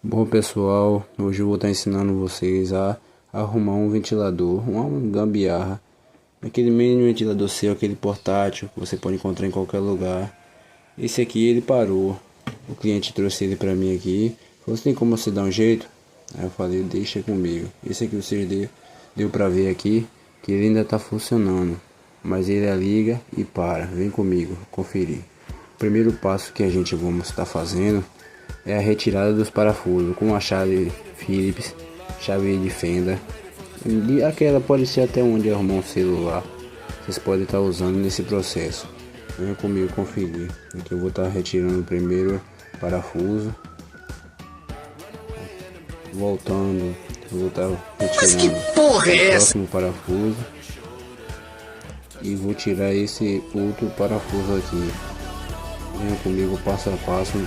Bom pessoal, hoje eu vou estar ensinando vocês a arrumar um ventilador, uma gambiarra, aquele mini ventilador seu, aquele portátil que você pode encontrar em qualquer lugar. Esse aqui ele parou, o cliente trouxe ele para mim aqui, falou assim: tem como você dar um jeito? Aí eu falei: deixa comigo. Esse aqui vocês deu para ver aqui que ele ainda está funcionando, mas ele liga e para. Vem comigo conferir. O primeiro passo que a gente vamos estar fazendo é a retirada dos parafusos com a chave Phillips, chave de fenda, e aquela pode ser até onde arrumar um celular. Vocês podem estar usando nesse processo. Venha comigo conferir. Aqui eu vou estar retirando o primeiro parafuso, voltando, eu vou estar retirando. Mas que porra é essa? O próximo parafuso e vou tirar esse outro parafuso aqui. Venha comigo passo a passo.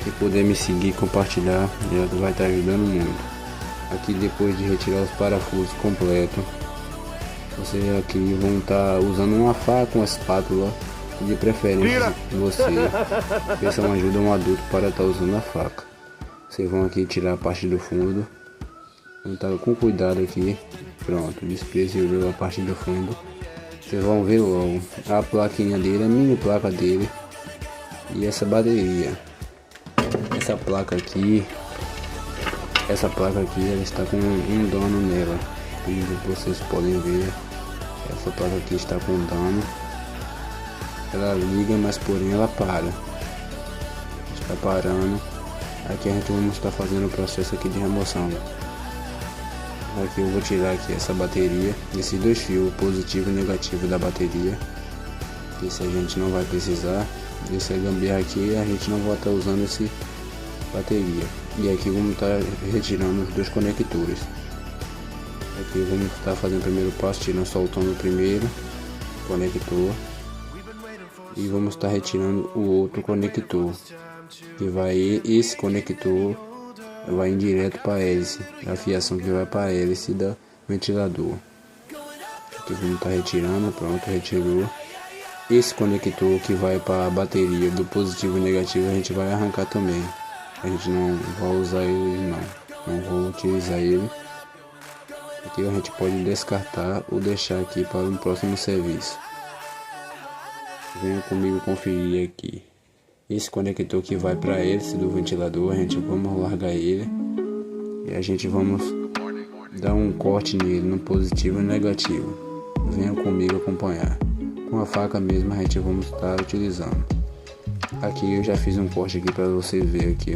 Se puder me seguir e compartilhar, já vai estar ajudando muito. Aqui, depois de retirar os parafusos completos, vocês aqui vão estar usando uma faca, uma espátula, de preferência você peça uma ajuda a um adulto para estar usando a faca. Vocês vão aqui tirar a parte do fundo, vão estar com cuidado aqui. Pronto, desprezível a parte do fundo. Vocês vão ver logo a plaquinha dele, a mini placa dele e essa bateria. Essa placa aqui, ela está com um dano nela. Como vocês podem ver, essa placa aqui está com dano. Ela liga, mas porém ela para. Está parando. Aqui a gente vai estar fazendo o processo aqui de remoção. Aqui eu vou tirar aqui essa bateria, esses dois fios, positivo e negativo da bateria. Esse a gente não vai precisar. Esse gambiarra aqui a gente não vai estar usando esse bateria. E aqui vamos estar retirando os dois conectores. Aqui vamos estar fazendo o primeiro passo, tirando, soltando o primeiro conector e vamos estar retirando o outro conector, que vai, esse conector vai em direto para a hélice, a fiação que vai para a hélice do ventilador. Aqui vamos estar retirando, pronto, retirou. Esse conector que vai para a bateria do positivo e negativo a gente vai arrancar também. A gente não vai usar ele, não vou utilizar ele. Aqui a gente pode descartar ou deixar aqui para um próximo serviço. Venha comigo conferir aqui. Esse conector que vai para a hélice do ventilador, a gente vamos largar ele e a gente vamos dar um corte nele no positivo e negativo. Venha comigo acompanhar. Com a faca mesmo a gente vamos estar utilizando. Aqui eu já fiz um corte aqui para você ver aqui.